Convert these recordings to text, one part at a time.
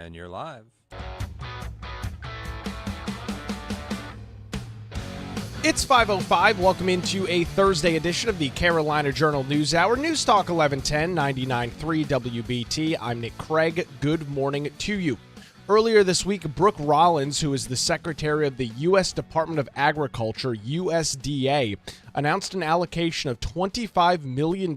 And you're live. It's 5:05. Welcome into a Thursday edition of the Carolina Journal News Hour. News Talk 1110, 99.3 WBT. I'm Nick Craig. Good morning to you. Earlier this week, Brooke Rollins, who is the Secretary of the U.S. Department of Agriculture, USDA, announced an allocation of $25 million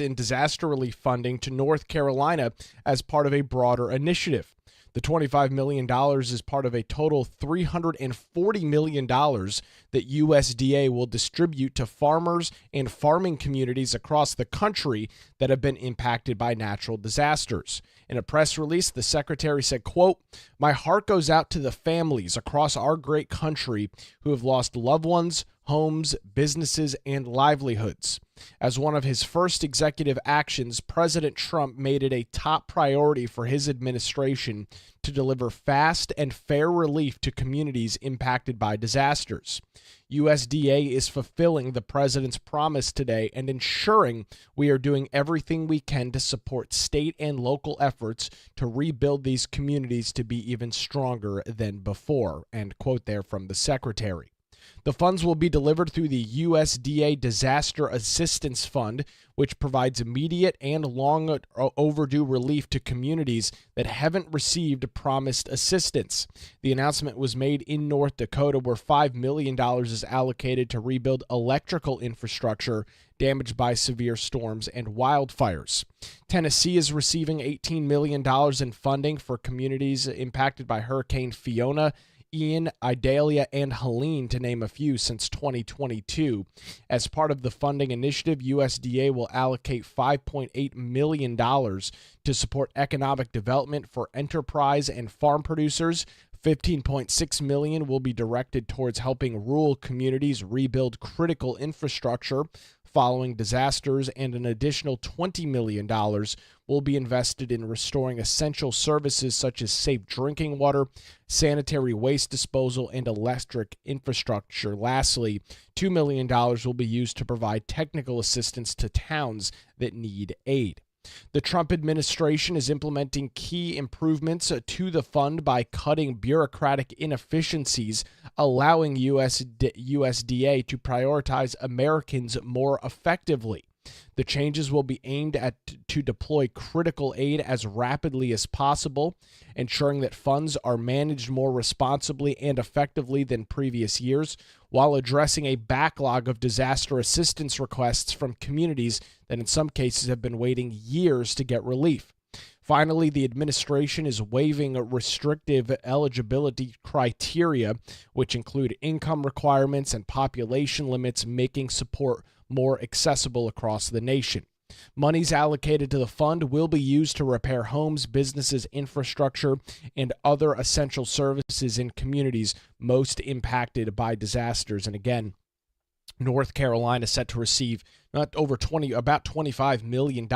in disaster relief funding to North Carolina as part of a broader initiative. The $25 million is part of a total $340 million that USDA will distribute to farmers and farming communities across the country that have been impacted by natural disasters. In a press release, the secretary said, quote, "My heart goes out to the families across our great country who have lost loved ones, homes, businesses, and livelihoods." As one of his first executive actions, President Trump made it a top priority for his administration to deliver fast and fair relief to communities impacted by disasters. USDA is fulfilling the president's promise today and ensuring we are doing everything we can to support state and local efforts to rebuild these communities to be even stronger than before. End quote there from the secretary. The funds will be delivered through the USDA Disaster Assistance Fund, which provides immediate and long overdue relief to communities that haven't received promised assistance. The announcement was made in North Dakota, where $5 million is allocated to rebuild electrical infrastructure damaged by severe storms and wildfires. Tennessee is receiving $18 million in funding for communities impacted by Hurricane Fiona, Ian, Idalia, and Helene, to name a few, since 2022. As part of the funding initiative, USDA will allocate $5.8 million to support economic development for enterprise and farm producers. $15.6 million will be directed towards helping rural communities rebuild critical infrastructure following disasters, and an additional $20 million will be invested in restoring essential services such as safe drinking water, sanitary waste disposal, and electric infrastructure. Lastly, $2 million will be used to provide technical assistance to towns that need aid. The Trump administration is implementing key improvements to the fund by cutting bureaucratic inefficiencies, allowing USDA to prioritize Americans more effectively. The changes will be aimed at to deploy critical aid as rapidly as possible, ensuring that funds are managed more responsibly and effectively than previous years, while addressing a backlog of disaster assistance requests from communities that in some cases have been waiting years to get relief. Finally, the administration is waiving restrictive eligibility criteria, which include income requirements and population limits, making support more accessible across the nation. Monies allocated to the fund will be used to repair homes, businesses, infrastructure, and other essential services in communities most impacted by disasters. And again, North Carolina set to receive about $25 million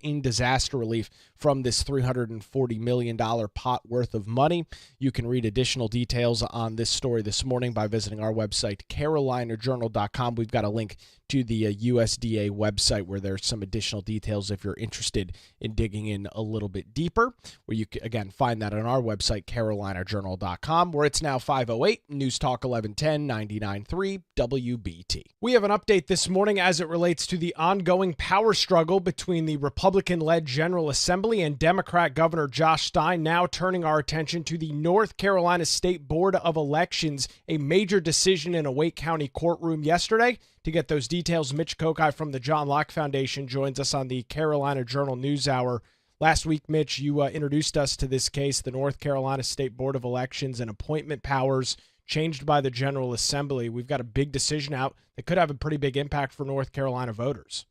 in disaster relief from this $340 million pot worth of money. You can read additional details on this story this morning by visiting our website, carolinajournal.com. We've got a link to the USDA website where there's some additional details if you're interested in digging in a little bit deeper, where you can, again, find that on our website, carolinajournal.com, where it's now 5:08, News Talk 1110, 99.3 WBT. We have an update this morning as it relates to the ongoing power struggle between the Republican-led General Assembly and Democrat Governor Josh Stein, now turning our attention to the North Carolina State Board of Elections, a major decision in a Wake County courtroom yesterday. To get those details, Mitch Kokai from the John Locke Foundation joins us on the Carolina Journal News Hour. Last week, Mitch, you introduced us to this case, the North Carolina State Board of Elections and appointment powers changed by the General Assembly. We've got a big decision out that could have a pretty big impact for North Carolina voters.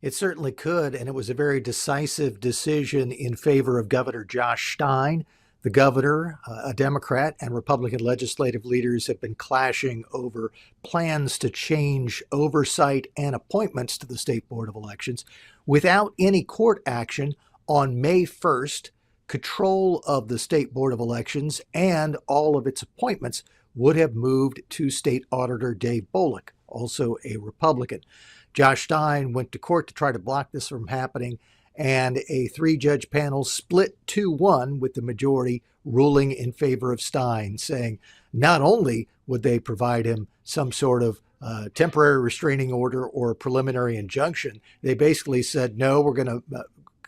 It certainly could, and it was a very decisive decision in favor of Governor Josh Stein. The governor, a Democrat, and Republican legislative leaders have been clashing over plans to change oversight and appointments to the State Board of Elections. Without any court action, on May 1st, control of the State Board of Elections and all of its appointments would have moved to State Auditor Dave Bullock, also a Republican. Josh Stein went to court to try to block this from happening, and a three-judge panel split 2-1 with the majority ruling in favor of Stein, saying not only would they provide him some sort of temporary restraining order or preliminary injunction, they basically said, no, we're going to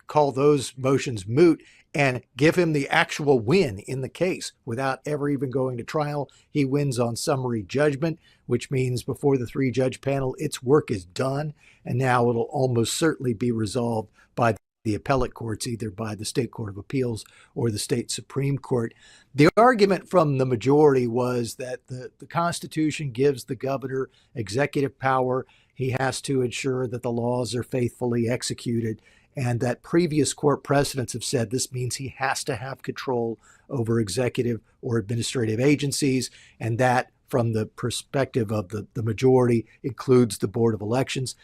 call those motions moot and give him the actual win in the case without ever even going to trial. He wins on summary judgment, which means before the three-judge panel, its work is done, and now it'll almost certainly be resolved by the appellate courts, either by the State Court of Appeals or the State Supreme Court. The argument from the majority was that the Constitution gives the governor executive power. He has to ensure that the laws are faithfully executed, and that previous court precedents have said this means he has to have control over executive or administrative agencies, and that, from the perspective of the majority, includes the Board of Elections.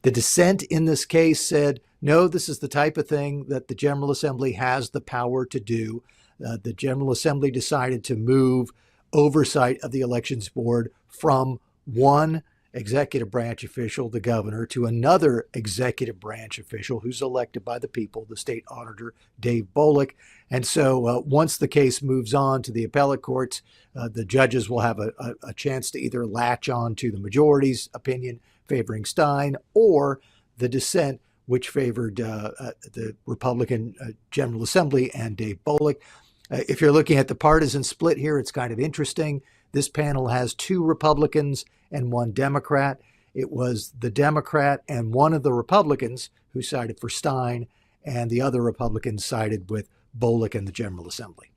The dissent in this case said, no, this is the type of thing that the General Assembly has the power to do. The General Assembly decided to move oversight of the Elections Board from one executive branch official, the governor, to another executive branch official who's elected by the people, the state auditor, Dave Bullock. And so once the case moves on to the appellate courts, the judges will have a chance to either latch on to the majority's opinion favoring Stein or the dissent, which favored the Republican General Assembly and Dave Bullock. If you're looking at the partisan split here, it's kind of interesting. This panel has two Republicans and one Democrat. It was the Democrat and one of the Republicans who sided for Stein, and the other Republicans sided with Bullock and the General Assembly.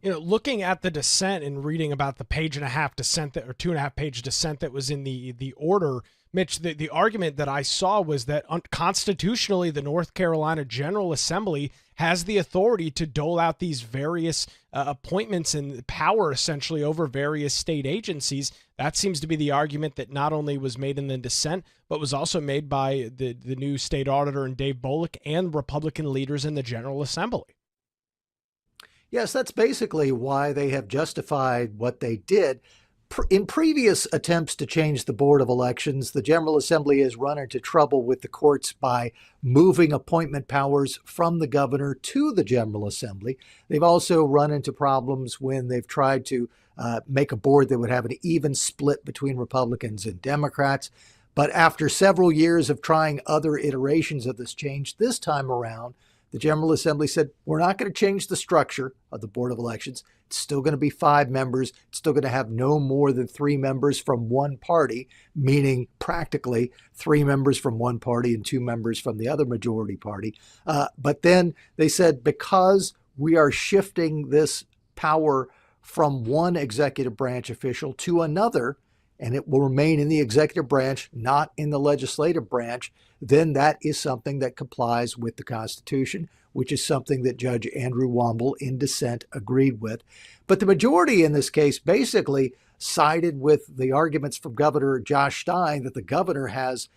You know, looking at the dissent and reading about the page-and-a-half dissent that, or 2.5-page dissent that was in the order, Mitch, the argument that I saw was that constitutionally, the North Carolina General Assembly has the authority to dole out these various appointments and power essentially over various state agencies. That seems to be the argument that not only was made in the dissent, but was also made by the new state auditor and Dave Bullock and Republican leaders in the General Assembly. Yes, that's basically why they have justified what they did. In previous attempts to change the Board of Elections, the General Assembly has run into trouble with the courts by moving appointment powers from the governor to the General Assembly. They've also run into problems when they've tried to make a board that would have an even split between Republicans and Democrats. But after several years of trying other iterations of this change, this time around, the General Assembly said, we're not going to change the structure of the Board of Elections. It's still going to be 5 members. It's still going to have no more than 3 members from one party, meaning practically 3 members from one party and 2 members from the other majority party. But then they said, because we are shifting this power from one executive branch official to another, and it will remain in the executive branch, not in the legislative branch, then that is something that complies with the Constitution, which is something that Judge Andrew Womble in dissent agreed with. But the majority in this case basically sided with the arguments from Governor Josh Stein that the governor has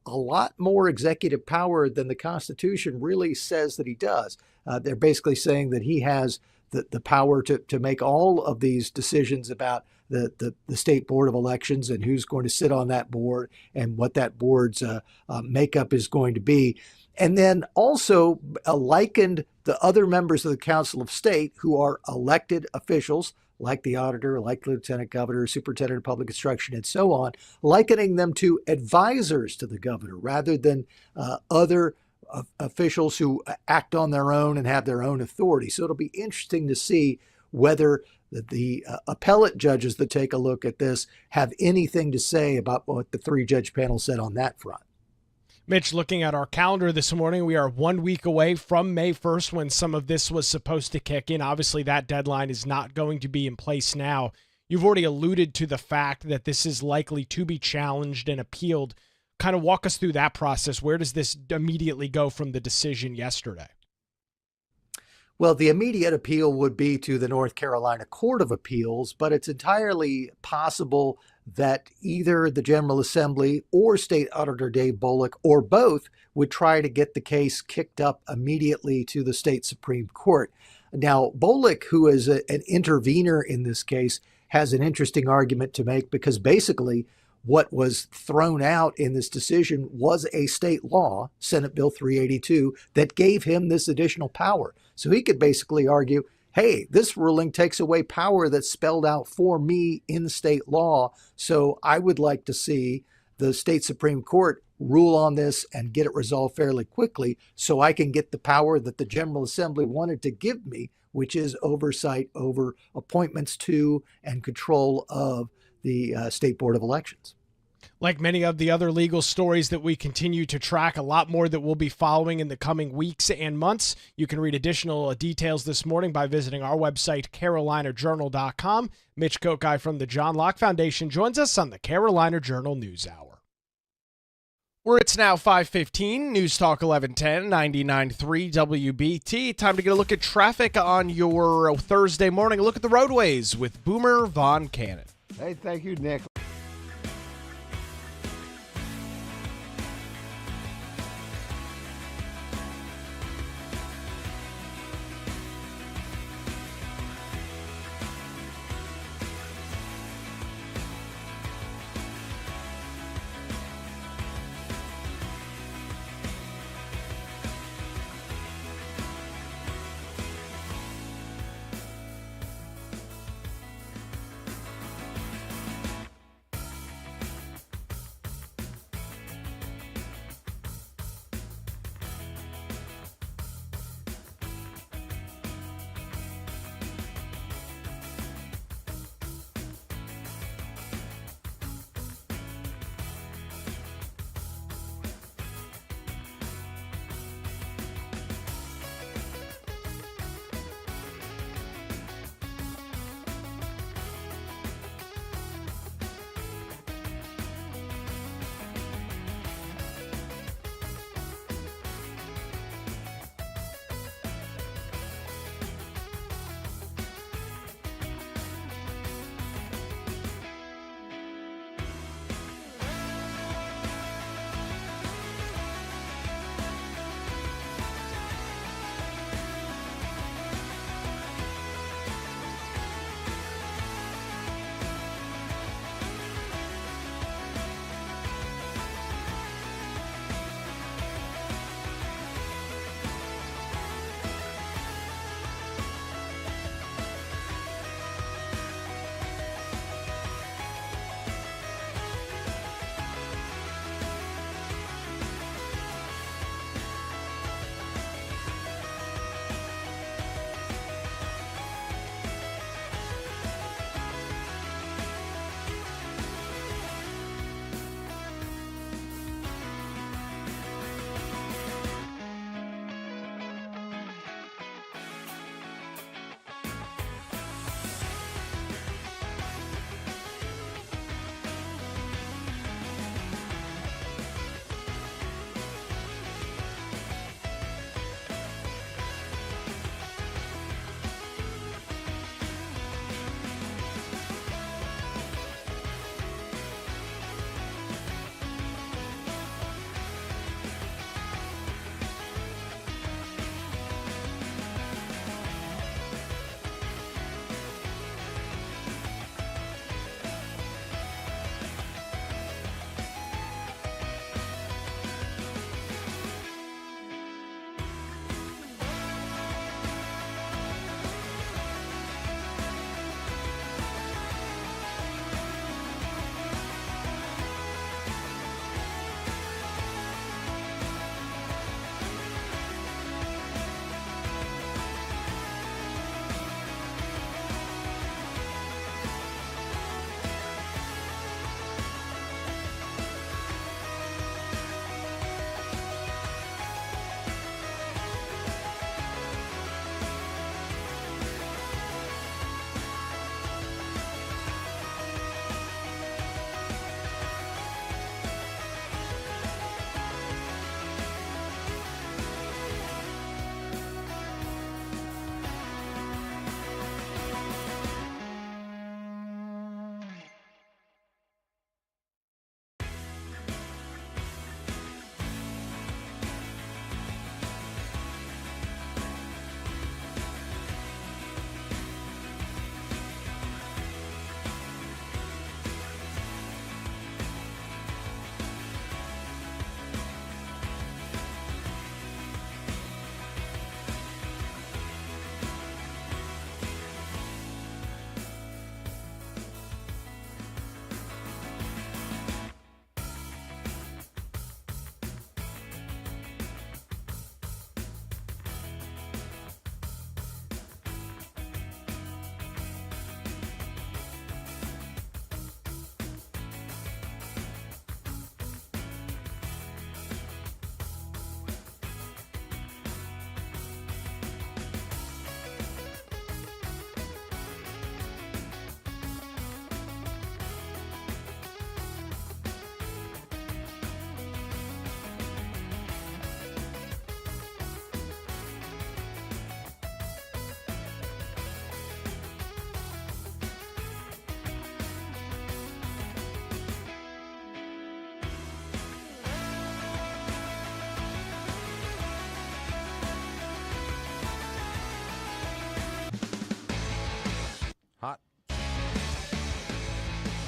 a lot more executive power than the Constitution really says that he does. They're basically saying that he has the power to make all of these decisions about the State Board of Elections and who's going to sit on that board and what that board's makeup is going to be. And then also likened the other members of the Council of State who are elected officials, like the auditor, like the lieutenant governor, superintendent of public instruction, and so on, likening them to advisors to the governor rather than other officials who act on their own and have their own authority. So it'll be interesting to see whether the appellate judges that take a look at this have anything to say about what the 3-judge panel said on that front. Mitch, looking at our calendar this morning, we are 1 week away from May 1st when some of this was supposed to kick in. Obviously, that deadline is not going to be in place now. You've already alluded to the fact that this is likely to be challenged and appealed. Kind of walk us through that process. Where does this immediately go from the decision yesterday? Well, the immediate appeal would be to the North Carolina Court of Appeals, but it's entirely possible that either the General Assembly or State Auditor Dave Bullock or both would try to get the case kicked up immediately to the state Supreme Court. Now, Bullock, who is an intervener in this case, has an interesting argument to make because basically What was thrown out in this decision was a state law, Senate Bill 382, that gave him this additional power. So he could basically argue, hey, this ruling takes away power that's spelled out for me in state law. So I would like to see the state Supreme Court rule on this and get it resolved fairly quickly so I can get the power that the General Assembly wanted to give me, which is oversight over appointments to and control of the State Board of Elections. Like many of the other legal stories that we continue to track, a lot more that we'll be following in the coming weeks and months. You can read additional details this morning by visiting our website, carolinajournal.com. Mitch Kokai from the John Locke Foundation joins us on the Carolina Journal News Hour. Where it's now 5:15, News Talk 1110, 99.3 WBT. Time to get a look at traffic on your Thursday morning. A look at the roadways with Boomer Von Cannon. Hey, thank you, Nick.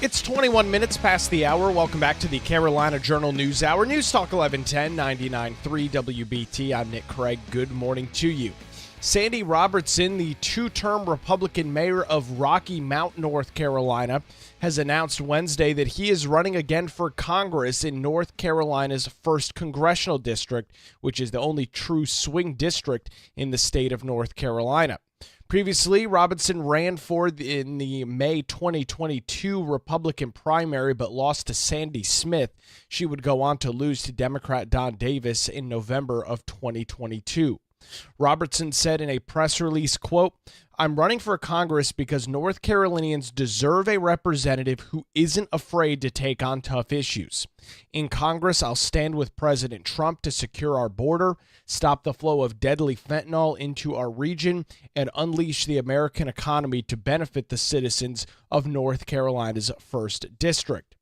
It's 21 minutes past the hour. Welcome back to the Carolina Journal News Hour. News Talk 1110, 99.3 WBT. I'm Nick Craig. Good morning to you. Sandy Robertson, the two-term Republican mayor of Rocky Mount, North Carolina, has announced Wednesday that he is running again for Congress in North Carolina's 1st Congressional District, which is the only true swing district in the state of North Carolina. Previously, Robertson ran in the May 2022 Republican primary but lost to Sandy Smith. She would go on to lose to Democrat Don Davis in November of 2022. Robertson said in a press release, quote, "I'm running for Congress because North Carolinians deserve a representative who isn't afraid to take on tough issues. In Congress, I'll stand with President Trump to secure our border, stop the flow of deadly fentanyl into our region, and unleash the American economy to benefit the citizens of North Carolina's 1st District."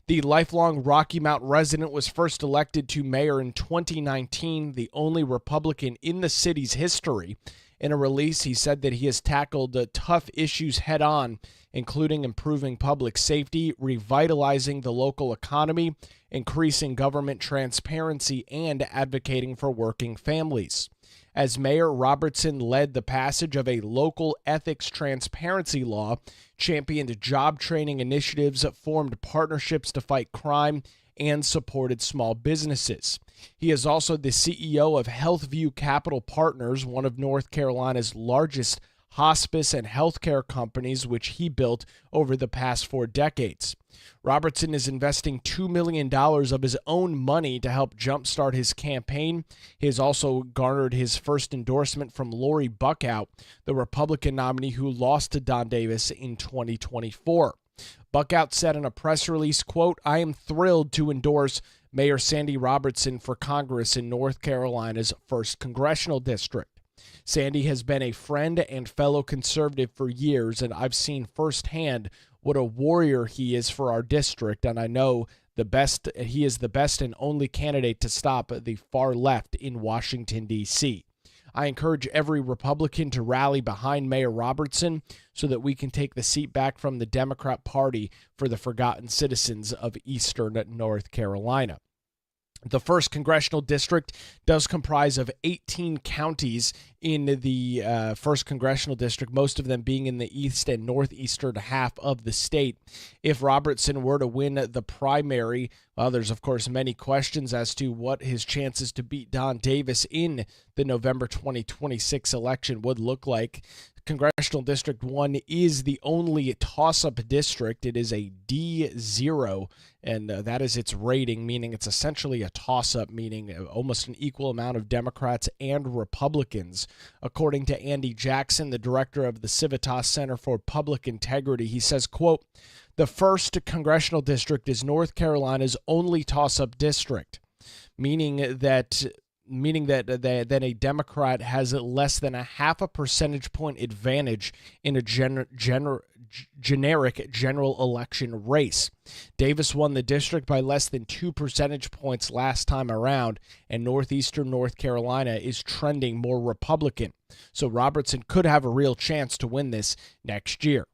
The lifelong Rocky Mount resident was first elected to mayor in 2019, the only Republican in the city's history. In a release, he said that he has tackled tough issues head-on, including improving public safety, revitalizing the local economy, increasing government transparency, and advocating for working families. As mayor, Robertson led the passage of a local ethics transparency law, championed job training initiatives, formed partnerships to fight crime, and supported small businesses. He is also the CEO of HealthView Capital Partners, one of North Carolina's largest hospice and healthcare companies, which he built over the past 4 decades. Robertson is investing $2 million of his own money to help jumpstart his campaign. He has also garnered his first endorsement from Lori Buckout, the Republican nominee who lost to Don Davis in 2024. Buckout said in a press release, quote, "I am thrilled to endorse Mayor Sandy Robertson for Congress in North Carolina's 1st Congressional District. Sandy has been a friend and fellow conservative for years, and I've seen firsthand what a warrior he is for our district, and I know he is the best and only candidate to stop the far left in Washington, D.C. I encourage every Republican to rally behind Mayor Robertson so that we can take the seat back from the Democrat Party for the forgotten citizens of eastern North Carolina." The 1st Congressional District does comprise of 18 counties in the 1st Congressional District, most of them being in the east and northeastern half of the state. If Robertson were to win the primary, well, there's, of course, many questions as to what his chances to beat Don Davis in the November 2026 election would look like. Congressional District 1 is the only toss-up district. It is a D0, and that is its rating, meaning it's essentially a toss-up, meaning almost an equal amount of Democrats and Republicans. According to Andy Jackson, the director of the Civitas Center for Public Integrity, he says, quote, "The 1st Congressional District is North Carolina's only toss-up district, meaning that a Democrat has less than a half a percentage point advantage in a generic general election race. Davis won the district by less than 2 percentage points last time around, and northeastern North Carolina is trending more Republican. So Robertson could have a real chance to win this next year."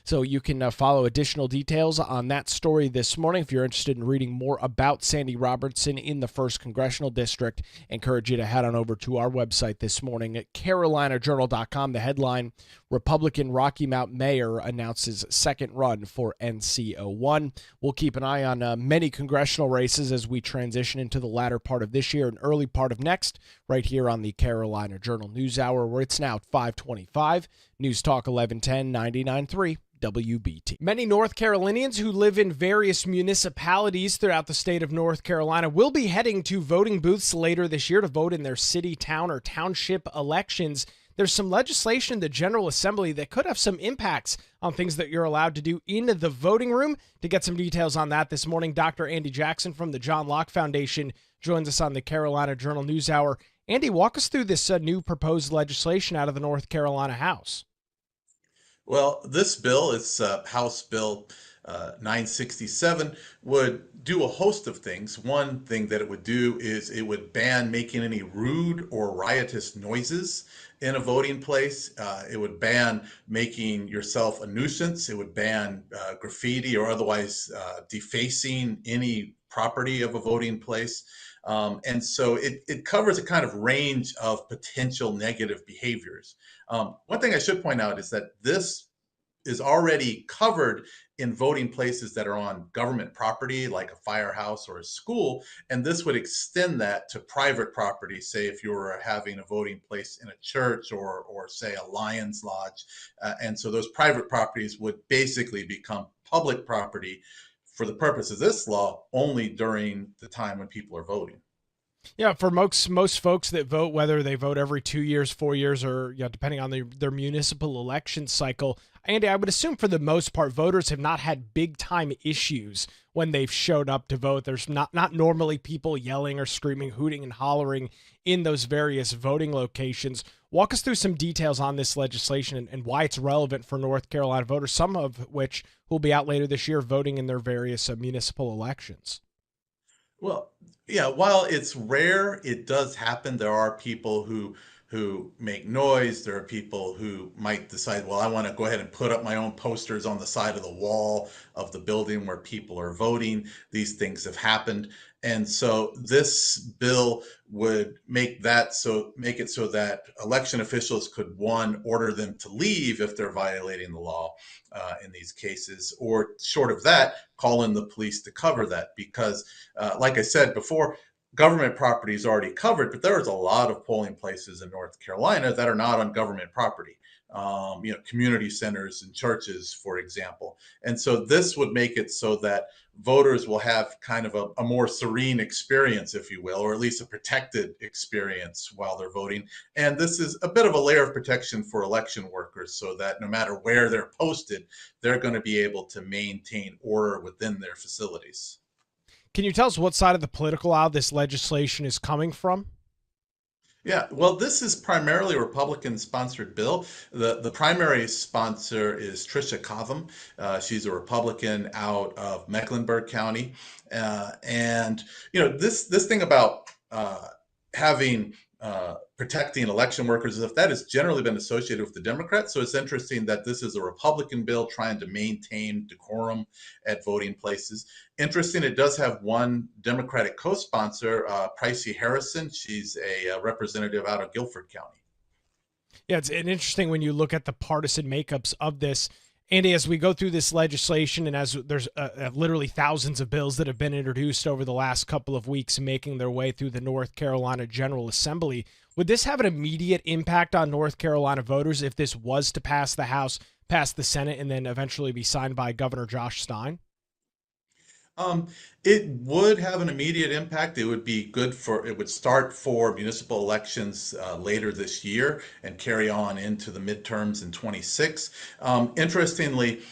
So you can follow additional details on that story this morning. If you're interested in reading more about Sandy Robertson in the 1st Congressional District, I encourage you to head on over to our website this morning at carolinajournal.com. The headline, Republican Rocky Mount Mayor announces 2nd run for NCO1. We'll keep an eye on many congressional races as we transition into the latter part of this year and early part of next, right here on the Carolina Journal News Hour, where it's now 5:25. News Talk 1110, 99.3 WBT. Many North Carolinians who live in various municipalities throughout the state of North Carolina will be heading to voting booths later this year to vote in their city, town, or township elections. There's some legislation in the General Assembly that could have some impacts on things that you're allowed to do in the voting room. To get some details on that this morning, Dr. Andy Jackson from the John Locke Foundation joins us on the Carolina Journal News Hour. Andy, walk us through this new proposed legislation out of the North Carolina House. Well, this bill, it's House Bill 967 would do a host of things. One thing that it would do is it would ban making any rude or riotous noises in a voting place. It would ban making yourself a nuisance. It would ban graffiti or otherwise defacing any property of a voting place. And so it covers a kind of range of potential negative behaviors. One thing I should point out is that this is already covered in voting places that are on government property, like a firehouse or a school. And this would extend that to private property, say if you were having a voting place in a church or say a Lions Lodge. And so those private properties would basically become public property for the purpose of this law only during the time when people are voting. Yeah, for most folks that vote, whether they vote every 2 years, 4 years, or depending on their municipal election cycle, Andy, I would assume for the most part, voters have not had big time issues when they've showed up to vote. There's not normally people yelling or screaming, hooting and hollering in those various voting locations. Walk us through some details on this legislation and why it's relevant for North Carolina voters, some of which will be out later this year voting in their various municipal elections. Well, yeah, while it's rare, it does happen. There are people who make noise. There are people who might decide, well, I want to go ahead and put up my own posters on the side of the wall of the building where people are voting. These things have happened. And so this bill would make it so that election officials could, one, order them to leave if they're violating the law in these cases, or short of that, call in the police to cover that. Because, like I said before, government property is already covered, but there's a lot of polling places in North Carolina that are not on government property. Community centers and churches, for example. And so this would make it so that voters will have kind of a more serene experience, if you will, or at least a protected experience while they're voting. And this is a bit of a layer of protection for election workers so that no matter where they're posted, they're going to be able to maintain order within their facilities. Can you tell us what side of the political aisle this legislation is coming from? Yeah, well, this is primarily a Republican-sponsored bill. The primary sponsor is Tricia Cobham. She's a Republican out of Mecklenburg County, and this thing about having protecting election workers, if that has generally been associated with the Democrats. So it's interesting that this is a Republican bill trying to maintain decorum at voting places. Interesting, it does have one Democratic co-sponsor, Pricey Harrison. She's a representative out of Guilford County. Yeah, it's interesting when you look at the partisan makeups of this. Andy, as we go through this legislation and as there's literally thousands of bills that have been introduced over the last couple of weeks making their way through the North Carolina General Assembly, would this have an immediate impact on North Carolina voters if this was to pass the House, pass the Senate, and then eventually be signed by Governor Josh Stein? It would have an immediate impact. It would start for municipal elections later this year and carry on into the midterms in 26. Interestingly,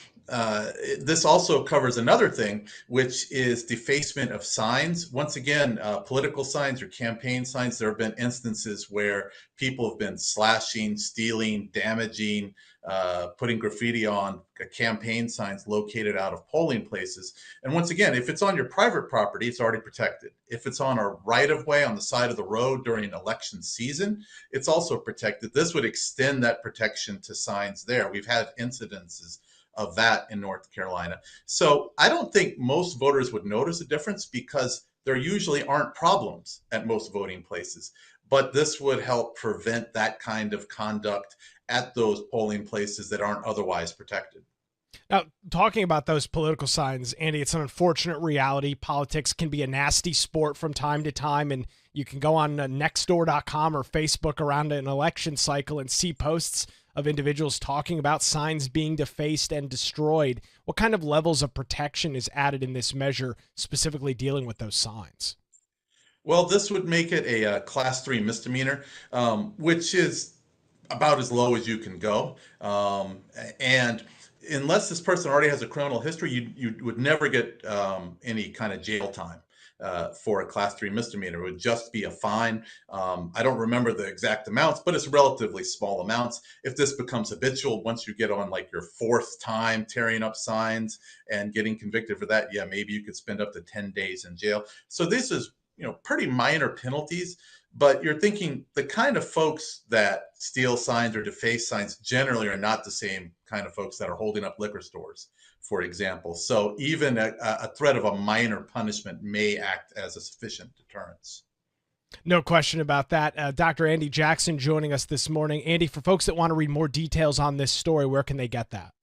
this also covers another thing, which is defacement of signs. Once again, political signs or campaign signs, there have been instances where people have been slashing, stealing, damaging, putting graffiti on campaign signs located out of polling places. And once again, if it's on your private property, it's already protected. If it's on a right-of-way on the side of the road during election season, it's also protected. This would extend that protection to signs there. We've had incidences of that in North Carolina. So I don't think most voters would notice a difference because there usually aren't problems at most voting places. But this would help prevent that kind of conduct at those polling places that aren't otherwise protected. Now, talking about those political signs, Andy, it's an unfortunate reality. Politics can be a nasty sport from time to time, and you can go on nextdoor.com or Facebook around an election cycle and see posts of individuals talking about signs being defaced and destroyed. What kind of levels of protection is added in this measure, specifically dealing with those signs? Well, this would make it a class 3 misdemeanor, which is about as low as you can go. And unless this person already has a criminal history, you would never get any kind of jail time. for a class 3 misdemeanor. It would just be a fine. I don't remember the exact amounts, but it's relatively small amounts. If this becomes habitual, once you get on like your fourth time tearing up signs and getting convicted for that, yeah, maybe you could spend up to 10 days in jail. So this is, pretty minor penalties, but you're thinking the kind of folks that steal signs or deface signs generally are not the same kind of folks that are holding up liquor stores, for example. So even a threat of a minor punishment may act as a sufficient deterrence. No question about that. Dr. Andy Jackson joining us this morning. Andy, for folks that want to read more details on this story, where can they get that?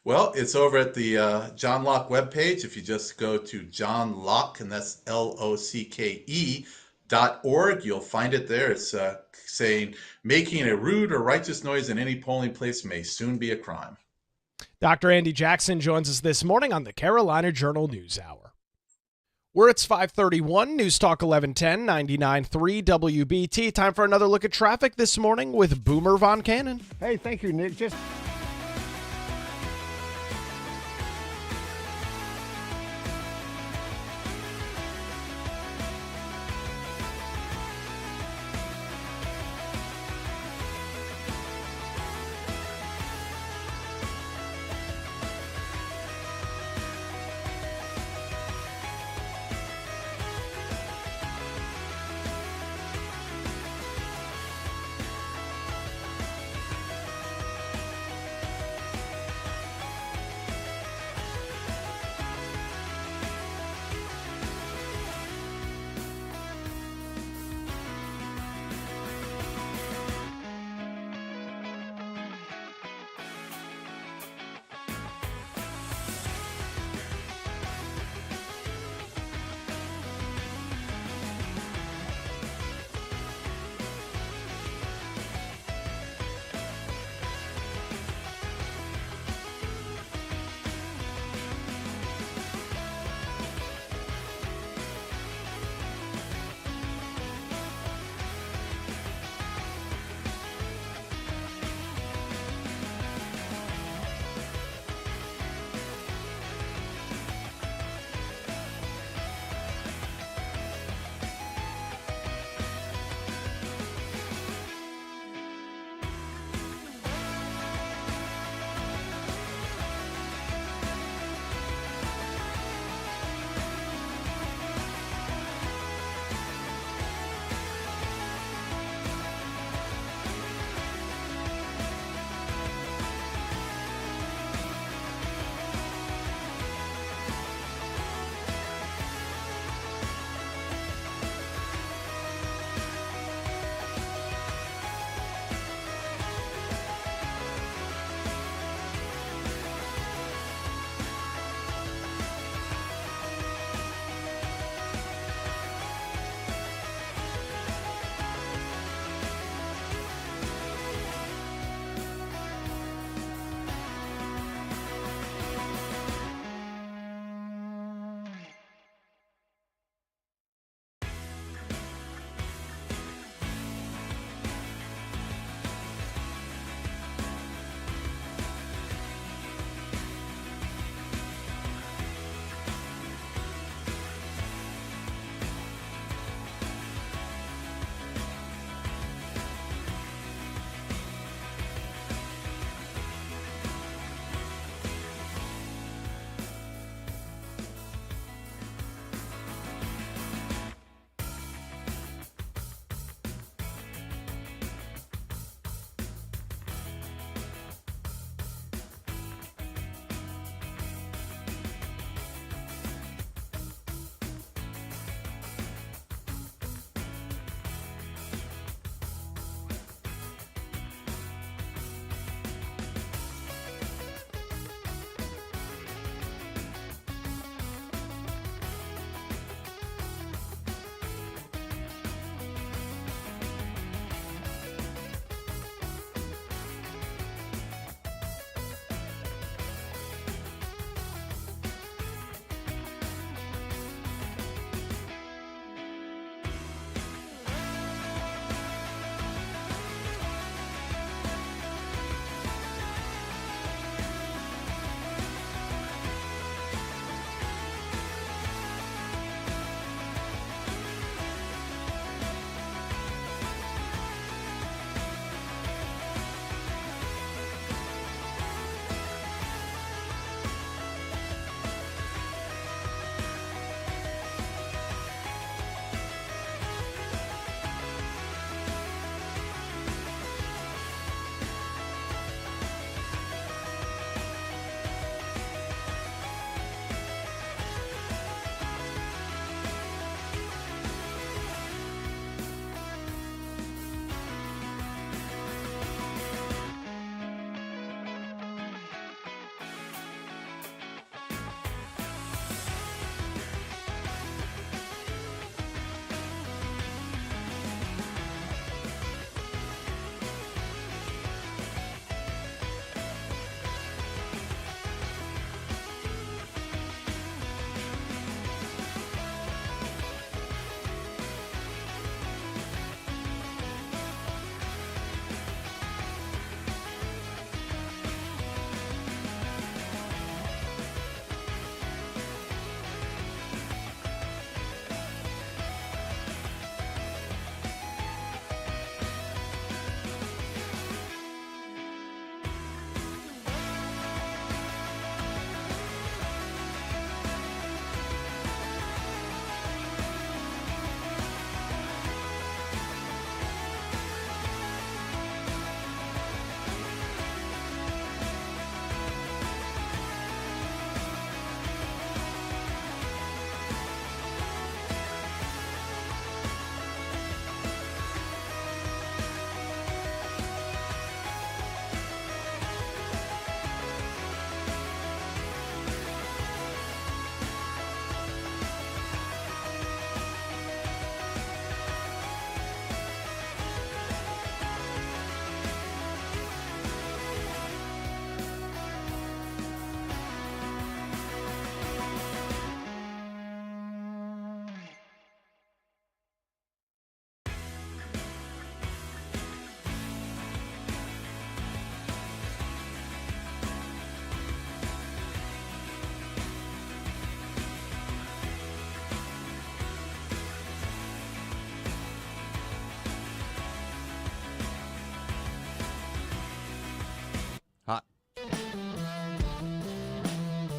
Well, it's over at the John Locke webpage. If you just go to John Locke, and that's LOCKE.org, you'll find it there. It's saying making a rude or righteous noise in any polling place may soon be a crime. Dr. Andy Jackson joins us this morning on the Carolina Journal News Hour. Where it's 5:31, News Talk 1110, 99.3 WBT. Time for another look at traffic this morning with Boomer Von Cannon. Hey, thank you, Nick.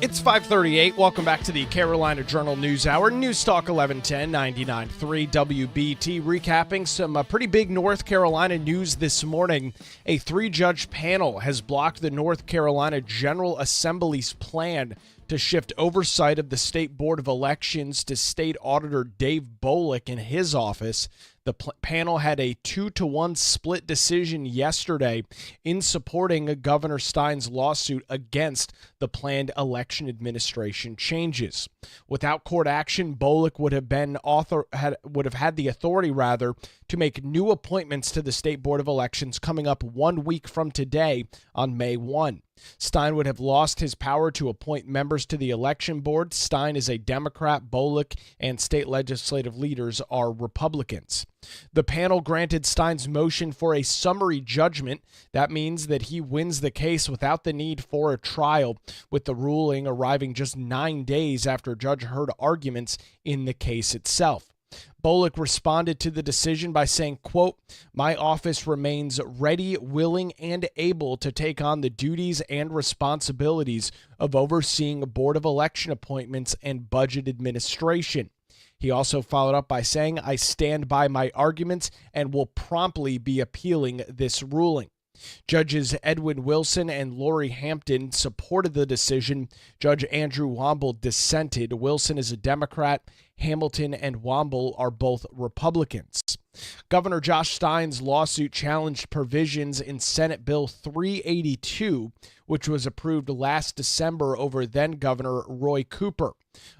It's 5:38. Welcome back to the Carolina Journal News Hour. News Talk 1110 99.3 WBT. Recapping some pretty big North Carolina news this morning. A 3-judge panel has blocked the North Carolina General Assembly's plan to shift oversight of the State Board of Elections to State Auditor Dave Bolick in his office. The panel had a 2-1 split decision yesterday in supporting Governor Stein's lawsuit against the planned election administration changes. Without court action, Bolick would have had the authority to make new appointments to the State Board of Elections coming up 1 week from today on May 1. Stein would have lost his power to appoint members to the election board. Stein is a Democrat, Bolick and state legislative leaders are Republicans. The panel granted Stein's motion for a summary judgment. That means that he wins the case without the need for a trial, with the ruling arriving just 9 days after a judge heard arguments in the case itself. Bolick responded to the decision by saying, quote, "My office remains ready, willing, and able to take on the duties and responsibilities of overseeing Board of Election appointments and budget administration." He also followed up by saying, "I stand by my arguments and will promptly be appealing this ruling." Judges Edwin Wilson and Lori Hampton supported the decision. Judge Andrew Womble dissented. Wilson is a Democrat. Hamilton and Womble are both Republicans. Governor Josh Stein's lawsuit challenged provisions in Senate Bill 382, which was approved last December over then-Governor Roy Cooper.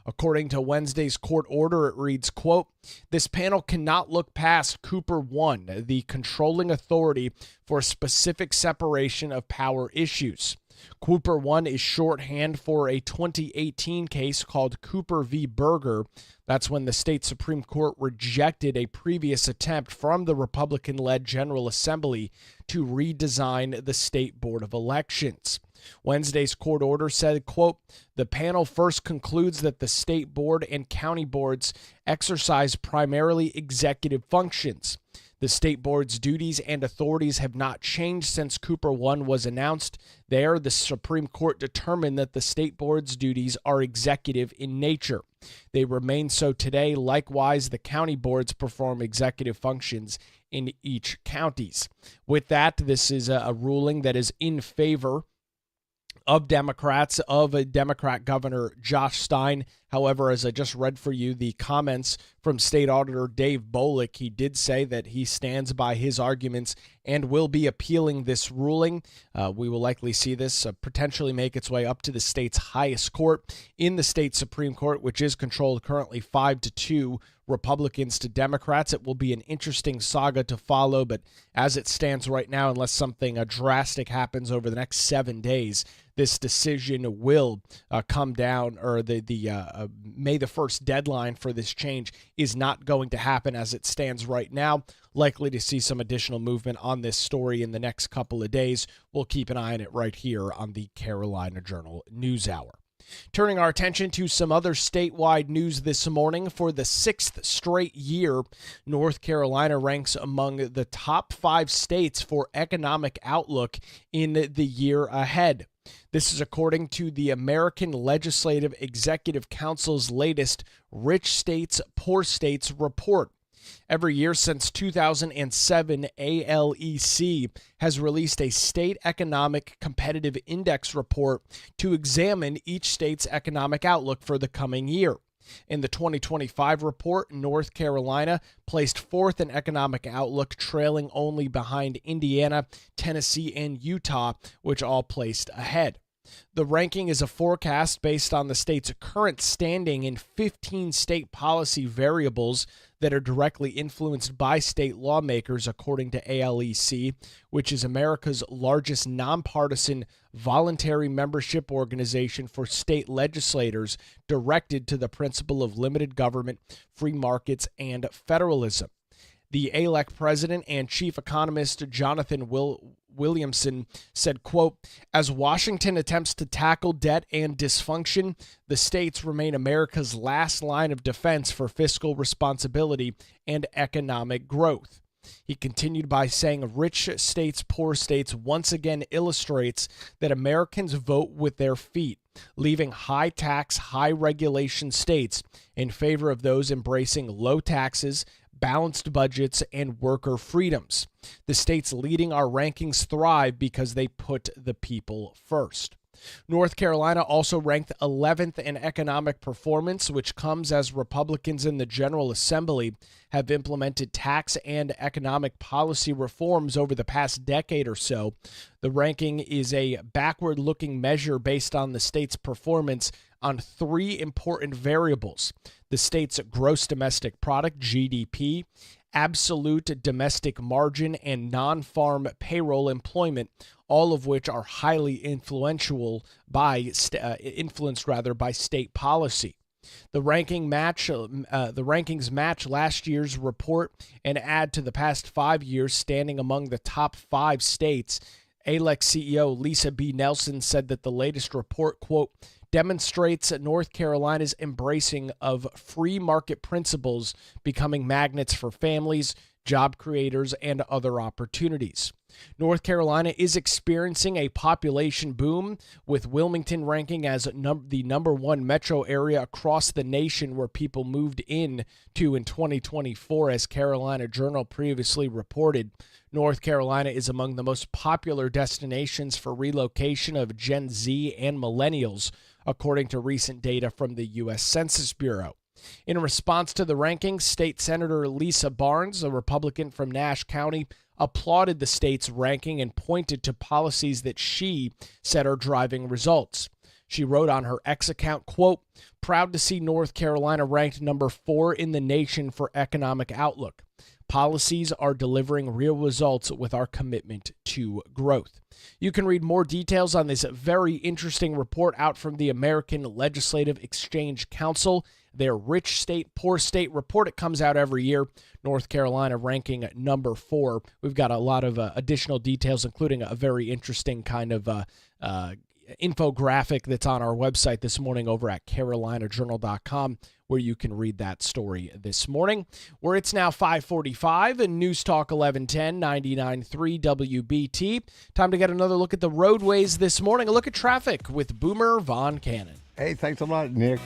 According to Wednesday's court order, it reads, quote, "This panel cannot look past Cooper 1, the controlling authority for specific separation of power issues. Cooper 1 is shorthand for a 2018 case called Cooper v. Berger. That's when the state Supreme Court rejected a previous attempt from the Republican-led General Assembly to redesign the State Board of Elections. Wednesday's court order said, quote, "The panel first concludes that the state board and county boards exercise primarily executive functions. The state board's duties and authorities have not changed since Cooper 1 was announced. There, the Supreme Court determined that the state board's duties are executive in nature. They remain so today. Likewise, the county boards perform executive functions in each counties." With that, this is a ruling that is in favor of Democrats, of a Democrat Governor Josh Stein. However, as I just read for you, the comments from State Auditor Dave Bolick, he did say that he stands by his arguments and will be appealing this ruling. We will likely see this potentially make its way up to the state's highest court in the state Supreme Court, which is controlled currently 5-2 Republicans to Democrats. It will be an interesting saga to follow, but as it stands right now, unless something drastic happens over the next 7 days, this decision will come down, or the May the 1st deadline for this change is not going to happen as it stands right now. Likely to see some additional movement on this story in the next couple of days. We'll keep an eye on it right here on the Carolina Journal News Hour. Turning our attention to some other statewide news this morning. For the 6th straight year, North Carolina ranks among the top 5 states for economic outlook in the year ahead. This is according to the American Legislative Executive Council's latest Rich States, Poor States report. Every year since 2007, ALEC has released a State Economic Competitive Index report to examine each state's economic outlook for the coming year. In the 2025 report, North Carolina placed 4th in economic outlook, trailing only behind Indiana, Tennessee, and Utah, which all placed ahead. The ranking is a forecast based on the state's current standing in 15 state policy variables that are directly influenced by state lawmakers, according to ALEC, which is America's largest nonpartisan voluntary membership organization for state legislators directed to the principle of limited government, free markets, and federalism. The ALEC president and chief economist Jonathan Williamson said, quote, "As Washington attempts to tackle debt and dysfunction, the states remain America's last line of defense for fiscal responsibility and economic growth." He continued by saying rich states, poor states once again illustrates that Americans vote with their feet, leaving high tax, high regulation states in favor of those embracing low taxes, balanced budgets, and worker freedoms. The states leading our rankings thrive because they put the people first. North Carolina also ranked 11th in economic performance, which comes as Republicans in the General Assembly have implemented tax and economic policy reforms over the past decade or so. The ranking is a backward-looking measure based on the state's performance on three important variables: the state's gross domestic product, GDP, absolute domestic margin, and non-farm payroll employment, all of which are highly influenced by state policy. The rankings match last year's report and add to the past 5 years, standing among the top 5 states. ALEC CEO Lisa B. Nelson said that the latest report, quote, demonstrates North Carolina's embracing of free market principles becoming magnets for families, job creators, and other opportunities. North Carolina is experiencing a population boom, with Wilmington ranking as the number one metro area across the nation where people moved in 2024, as Carolina Journal previously reported. North Carolina is among the most popular destinations for relocation of Gen Z and millennials, according to recent data from the U.S. Census Bureau. In response to the rankings, State Senator Lisa Barnes, a Republican from Nash County, applauded the state's ranking and pointed to policies that she said are driving results. She wrote on her X account, quote, proud to see North Carolina ranked number 4 in the nation for economic outlook. Policies are delivering real results with our commitment to growth. You can read more details on this very interesting report out from the American Legislative Exchange Council. Their Rich State, Poor State report. It comes out every year. North Carolina ranking number 4. We've got a lot of additional details, including a very interesting kind of infographic that's on our website this morning over at carolinajournal.com, where you can read that story this morning. Where it's now 5:45 and News Talk 1110 99.3 WBT. Time to get another look at the roadways this morning. A look at traffic with Boomer Von Cannon. Hey, thanks a lot, Nick.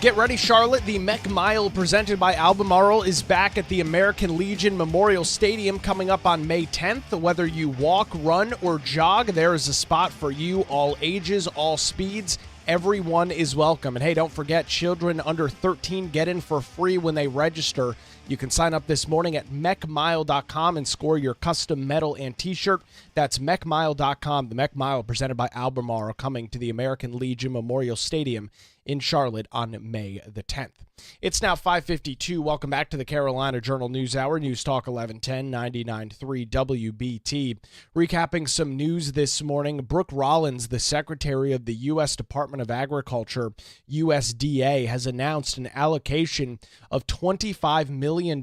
Get ready, Charlotte. The Mech Mile presented by Albemarle is back at the American Legion Memorial Stadium coming up on May 10th. Whether you walk, run, or jog, there is a spot for you. All ages, all speeds. Everyone is welcome. And hey, don't forget, children under 13 get in for free when they register. You can sign up this morning at mechmile.com and score your custom medal and t-shirt. That's mechmile.com. The Mech Mile presented by Albemarle coming to the American Legion Memorial Stadium in Charlotte on May the 10th. It's now 5:52. Welcome back to the Carolina Journal News Hour. News Talk 1110, 99.3 WBT. Recapping some news this morning, Brooke Rollins, the Secretary of the U.S. Department of Agriculture, USDA, has announced an allocation of $25 million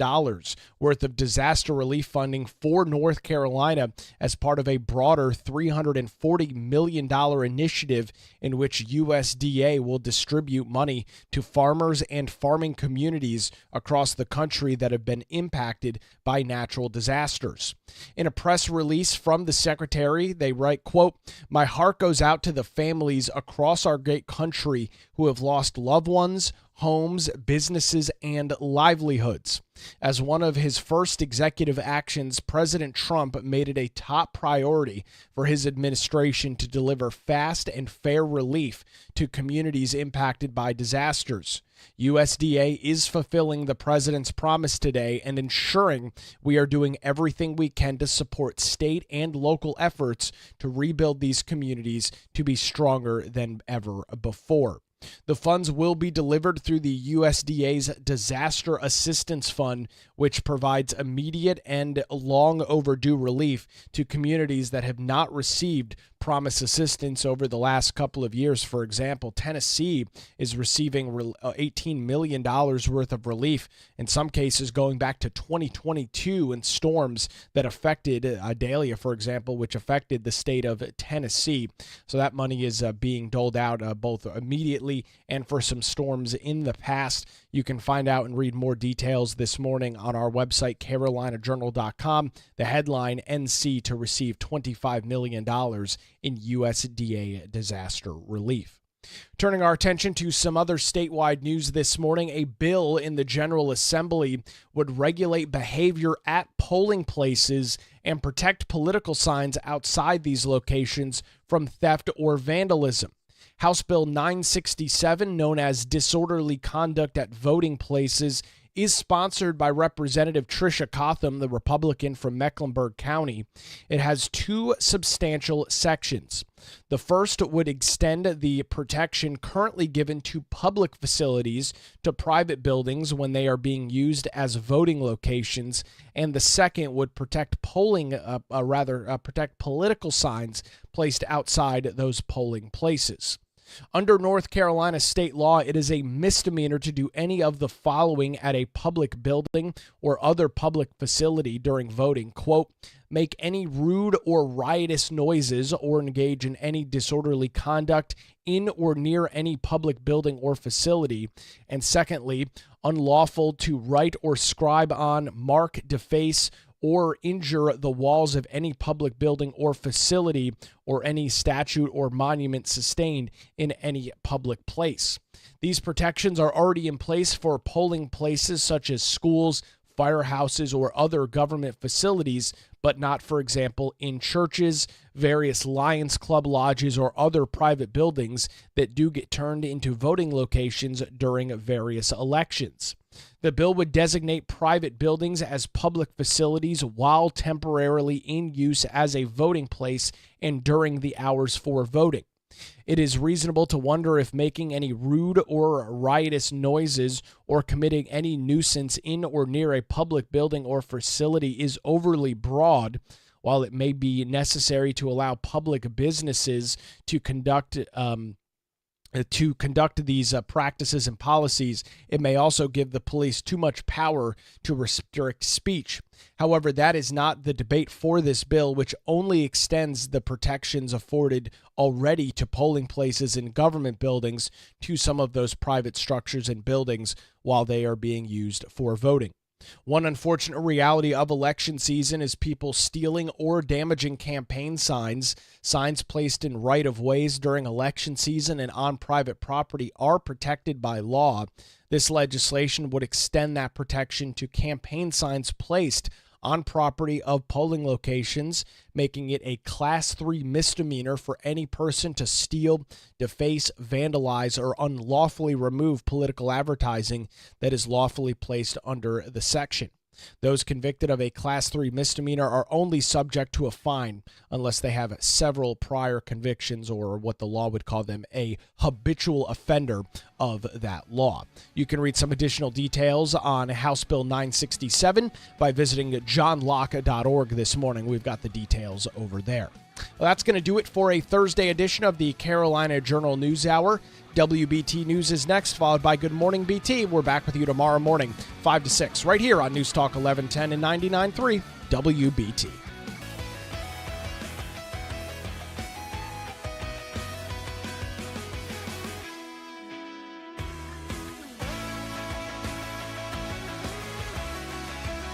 worth of disaster relief funding for North Carolina as part of a broader $340 million initiative in which USDA will distribute money to farmers and farming communities across the country that have been impacted by natural disasters. In a press release from the secretary, they write, quote, "My heart goes out to the families across our great country who have lost loved ones, homes, businesses, and livelihoods. As one of his first executive actions, President Trump made it a top priority for his administration to deliver fast and fair relief to communities impacted by disasters. USDA is fulfilling the president's promise today and ensuring we are doing everything we can to support state and local efforts to rebuild these communities to be stronger than ever before. The funds will be delivered through the USDA's Disaster Assistance Fund, which provides immediate and long overdue relief to communities that have not received promised assistance over the last couple of years. For example, Tennessee is receiving $18 million worth of relief, in some cases going back to 2022 in storms that affected Idalia, for example, which affected the state of Tennessee. So that money is being doled out both immediately and for some storms in the past. You can find out and read more details this morning on our website, carolinajournal.com. The headline, NC to receive $25 million in USDA disaster relief. Turning our attention to some other statewide news this morning, a bill in the General Assembly would regulate behavior at polling places and protect political signs outside these locations from theft or vandalism. House Bill 967, known as Disorderly Conduct at Voting Places, is sponsored by Representative Tricia Cotham, the Republican from Mecklenburg County. It has two substantial sections. The first would extend the protection currently given to public facilities to private buildings when they are being used as voting locations, and the second would protect protect political signs placed outside those polling places. Under North Carolina state law, it is a misdemeanor to do any of the following at a public building or other public facility during voting. Quote, make any rude or riotous noises or engage in any disorderly conduct in or near any public building or facility. And secondly, unlawful to write or scribe on, mark, deface, or injure the walls of any public building or facility or any statue or monument sustained in any public place. These protections are already in place for polling places such as schools, firehouses, or other government facilities, but not, for example, in churches, various Lions Club lodges, or other private buildings that do get turned into voting locations during various elections. The bill would designate private buildings as public facilities while temporarily in use as a voting place and during the hours for voting. It is reasonable to wonder if making any rude or riotous noises or committing any nuisance in or near a public building or facility is overly broad. While it may be necessary to allow public businesses to conduct these practices and policies, it may also give the police too much power to restrict speech. However, that is not the debate for this bill, which only extends the protections afforded already to polling places in government buildings to some of those private structures and buildings while they are being used for voting. One unfortunate reality of election season is people stealing or damaging campaign signs. Signs placed in right-of-ways during election season and on private property are protected by law. This legislation would extend that protection to campaign signs placed on property of polling locations, making it a Class 3 misdemeanor for any person to steal, deface, vandalize, or unlawfully remove political advertising that is lawfully placed under the section. Those convicted of a Class 3 misdemeanor are only subject to a fine unless they have several prior convictions, or what the law would call them, a habitual offender of that law. You can read some additional details on House Bill 967 by visiting johnlocke.org this morning. We've got the details over there. Well, that's going to do it for a Thursday edition of the Carolina Journal News Hour. WBT News is next, followed by Good Morning BT. We're back with you tomorrow morning, 5 to 6, right here on News Talk 1110 and 99.3 WBT.